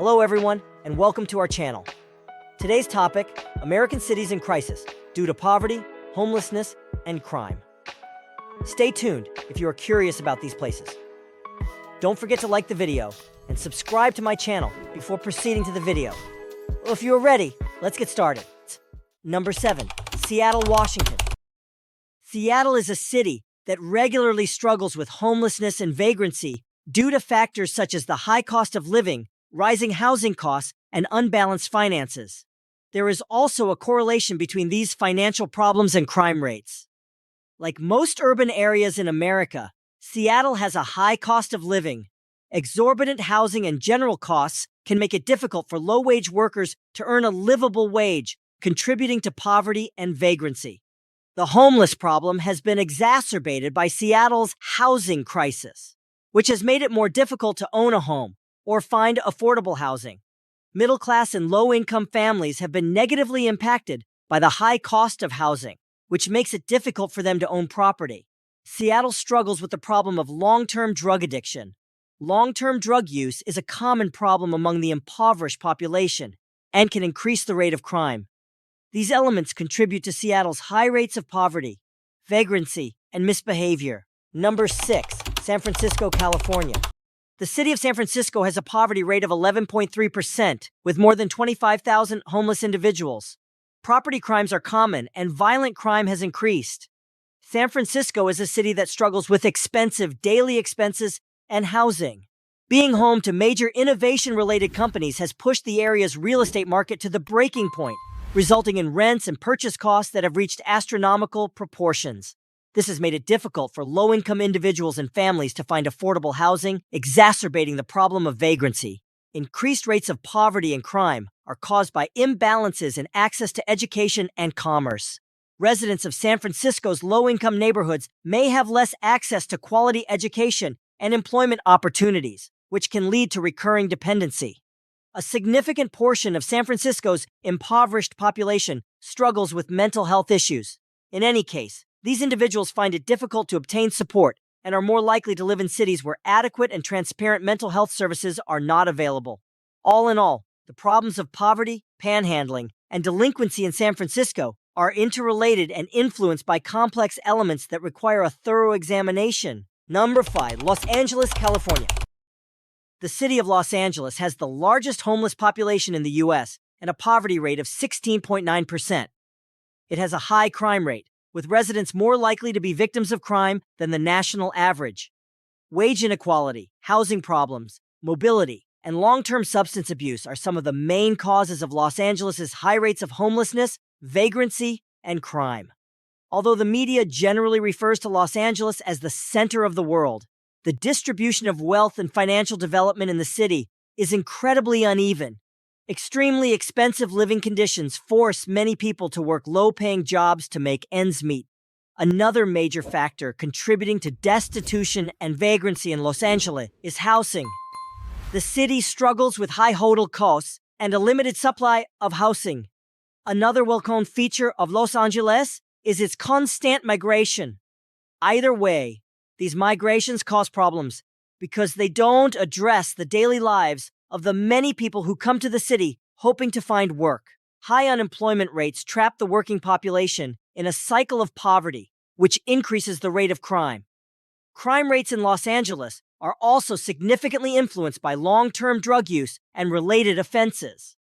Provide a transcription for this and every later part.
Hello everyone, and welcome to our channel. Today's topic, American cities in crisis due to poverty, homelessness, and crime. Stay tuned if you are curious about these places. Don't forget to like the video and subscribe to my channel before proceeding to the video. Well, if you are ready, let's get started. Number 7, Seattle, Washington. Seattle is a city that regularly struggles with homelessness and vagrancy due to factors such as the high cost of living, rising housing costs, and unbalanced finances. There is also a correlation between these financial problems and crime rates. Like most urban areas in America, Seattle has a high cost of living. Exorbitant housing and general costs can make it difficult for low-wage workers to earn a livable wage, contributing to poverty and vagrancy. The homeless problem has been exacerbated by Seattle's housing crisis, which has made it more difficult to own a home or find affordable housing. Middle-class and low-income families have been negatively impacted by the high cost of housing, which makes it difficult for them to own property. Seattle struggles with the problem of long-term drug addiction. Long-term drug use is a common problem among the impoverished population and can increase the rate of crime. These elements contribute to Seattle's high rates of poverty, vagrancy, and misbehavior. Number 6, San Francisco, California. The city of San Francisco has a poverty rate of 11.3%, with more than 25,000 homeless individuals. Property crimes are common, and violent crime has increased. San Francisco is a city that struggles with expensive daily expenses and housing. Being home to major innovation-related companies has pushed the area's real estate market to the breaking point, resulting in rents and purchase costs that have reached astronomical proportions. This has made it difficult for low-income individuals and families to find affordable housing, exacerbating the problem of vagrancy. Increased rates of poverty and crime are caused by imbalances in access to education and commerce. Residents of San Francisco's low-income neighborhoods may have less access to quality education and employment opportunities, which can lead to recurring dependency. A significant portion of San Francisco's impoverished population struggles with mental health issues. In any case, these individuals find it difficult to obtain support and are more likely to live in cities where adequate and transparent mental health services are not available. All in all, the problems of poverty, panhandling, and delinquency in San Francisco are interrelated and influenced by complex elements that require a thorough examination. Number 5, Los Angeles, California. The city of Los Angeles has the largest homeless population in the U.S. and a poverty rate of 16.9%. It has a high crime rate, with residents more likely to be victims of crime than the national average. Wage inequality, housing problems, mobility, and long-term substance abuse are some of the main causes of Los Angeles's high rates of homelessness, vagrancy, and crime. Although the media generally refers to Los Angeles as the center of the world, the distribution of wealth and financial development in the city is incredibly uneven. Extremely expensive living conditions force many people to work low-paying jobs to make ends meet. Another major factor contributing to destitution and vagrancy in Los Angeles is housing. The city struggles with high hotel costs and a limited supply of housing. Another well-known feature of Los Angeles is its constant migration. Either way, these migrations cause problems because they don't address the daily lives of the many people who come to the city hoping to find work. High unemployment rates trap the working population in a cycle of poverty, which increases the rate of crime. Crime rates in Los Angeles are also significantly influenced by long-term drug use and related offenses.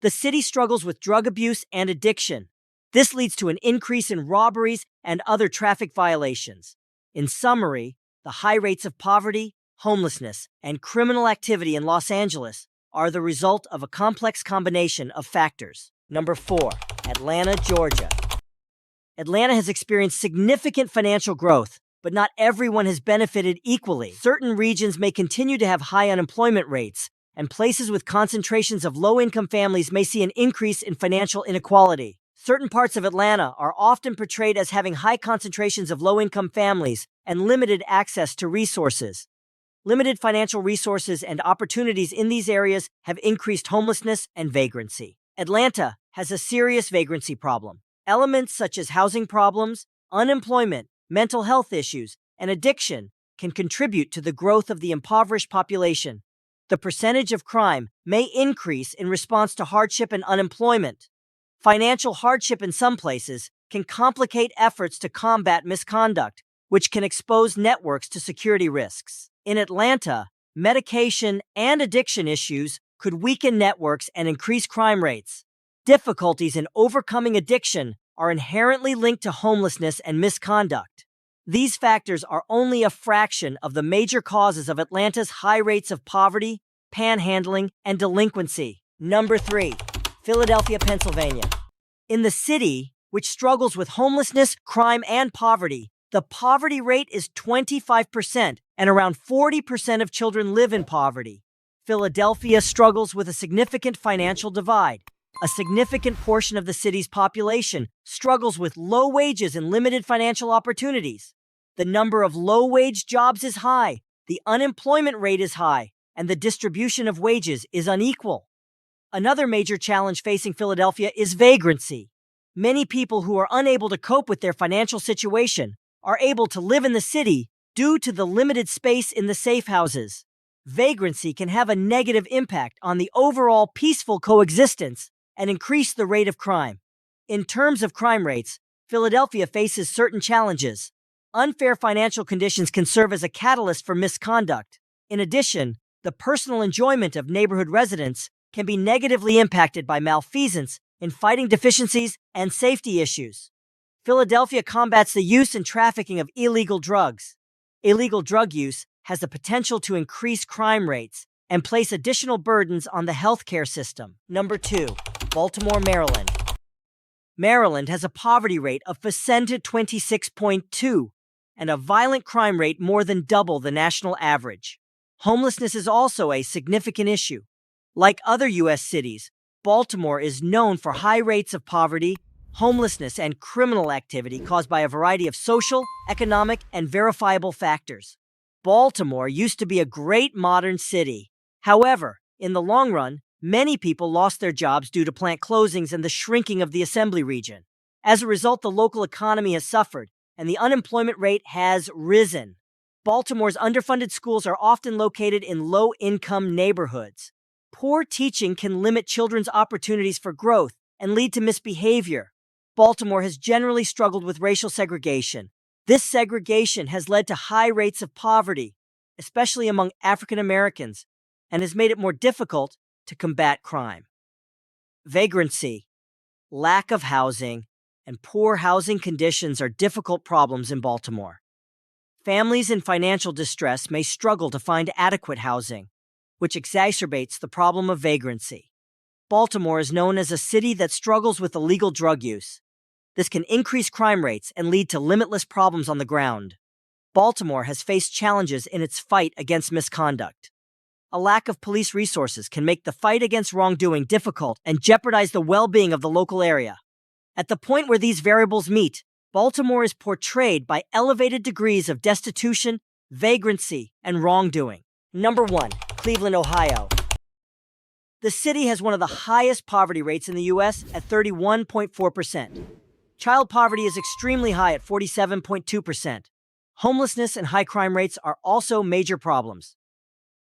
The city struggles with drug abuse and addiction. This leads to an increase in robberies and other traffic violations. In summary, the high rates of poverty, homelessness, and criminal activity in Los Angeles are the result of a complex combination of factors. Number 4, Atlanta, Georgia. Atlanta has experienced significant financial growth, but not everyone has benefited equally. Certain regions may continue to have high unemployment rates, and places with concentrations of low-income families may see an increase in financial inequality. Certain parts of Atlanta are often portrayed as having high concentrations of low-income families and limited access to resources. Limited financial resources and opportunities in these areas have increased homelessness and vagrancy. Atlanta has a serious vagrancy problem. Elements such as housing problems, unemployment, mental health issues, and addiction can contribute to the growth of the impoverished population. The percentage of crime may increase in response to hardship and unemployment. Financial hardship in some places can complicate efforts to combat misconduct, which can expose networks to security risks. In Atlanta, medication and addiction issues could weaken networks and increase crime rates. Difficulties in overcoming addiction are inherently linked to homelessness and misconduct. These factors are only a fraction of the major causes of Atlanta's high rates of poverty, panhandling, and delinquency. Number 3, Philadelphia, Pennsylvania. In the city, which struggles with homelessness, crime, and poverty, the poverty rate is 25%, and around 40% of children live in poverty. Philadelphia struggles with a significant financial divide. A significant portion of the city's population struggles with low wages and limited financial opportunities. The number of low-wage jobs is high, the unemployment rate is high, and the distribution of wages is unequal. Another major challenge facing Philadelphia is vagrancy. Many people who are unable to cope with their financial situation are able to live in the city due to the limited space in the safe houses. Vagrancy can have a negative impact on the overall peaceful coexistence and increase the rate of crime. In terms of crime rates, Philadelphia faces certain challenges. Unfair financial conditions can serve as a catalyst for misconduct. In addition, the personal enjoyment of neighborhood residents can be negatively impacted by malfeasance in fighting deficiencies and safety issues. Philadelphia combats the use and trafficking of illegal drugs. Illegal drug use has the potential to increase crime rates and place additional burdens on the healthcare system. Number 2, Baltimore, Maryland. Maryland has a poverty rate of percentage 26.2 and a violent crime rate more than double the national average. Homelessness is also a significant issue. Like other U.S. cities, Baltimore is known for high rates of poverty, homelessness, and criminal activity caused by a variety of social, economic, and verifiable factors. Baltimore used to be a great modern city. However, in the long run, many people lost their jobs due to plant closings and the shrinking of the assembly region. As a result, the local economy has suffered, and the unemployment rate has risen. Baltimore's underfunded schools are often located in low-income neighborhoods. Poor teaching can limit children's opportunities for growth and lead to misbehavior. Baltimore has generally struggled with racial segregation. This segregation has led to high rates of poverty, especially among African Americans, and has made it more difficult to combat crime. Vagrancy, lack of housing, and poor housing conditions are difficult problems in Baltimore. Families in financial distress may struggle to find adequate housing, which exacerbates the problem of vagrancy. Baltimore is known as a city that struggles with illegal drug use. This can increase crime rates and lead to limitless problems on the ground. Baltimore has faced challenges in its fight against misconduct. A lack of police resources can make the fight against wrongdoing difficult and jeopardize the well-being of the local area. At the point where these variables meet, Baltimore is portrayed by elevated degrees of destitution, vagrancy, and wrongdoing. Number 1, Cleveland, Ohio. The city has one of the highest poverty rates in the U.S. at 31.4%. Child poverty is extremely high at 47.2%. Homelessness and high crime rates are also major problems.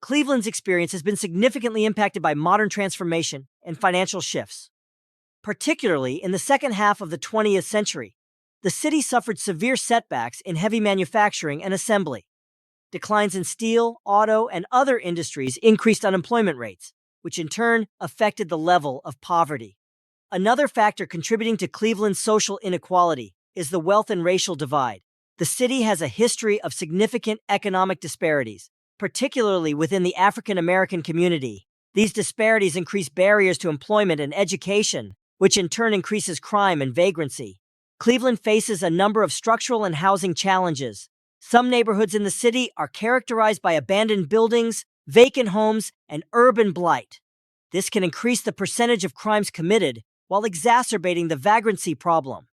Cleveland's experience has been significantly impacted by modern transformation and financial shifts. Particularly in the second half of the 20th century, the city suffered severe setbacks in heavy manufacturing and assembly. Declines in steel, auto, and other industries increased unemployment rates, which in turn affected the level of poverty. Another factor contributing to Cleveland's social inequality is the wealth and racial divide. The city has a history of significant economic disparities, particularly within the African American community. These disparities increase barriers to employment and education, which in turn increases crime and vagrancy. Cleveland faces a number of structural and housing challenges. Some neighborhoods in the city are characterized by abandoned buildings, vacant homes, and urban blight. This can increase the percentage of crimes committed while exacerbating the vagrancy problem.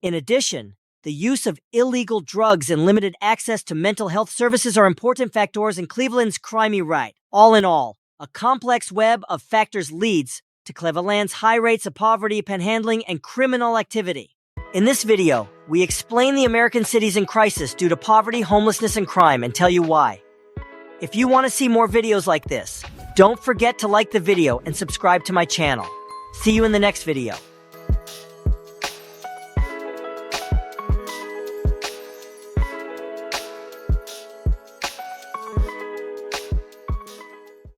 In addition, the use of illegal drugs and limited access to mental health services are important factors in Cleveland's crimey rate. All in all, a complex web of factors leads to Cleveland's high rates of poverty, panhandling, and criminal activity. In this video, we explain the American cities in crisis due to poverty, homelessness, and crime, and tell you why. If you want to see more videos like this, Don't forget to like the video and subscribe to my channel. See you in the next video.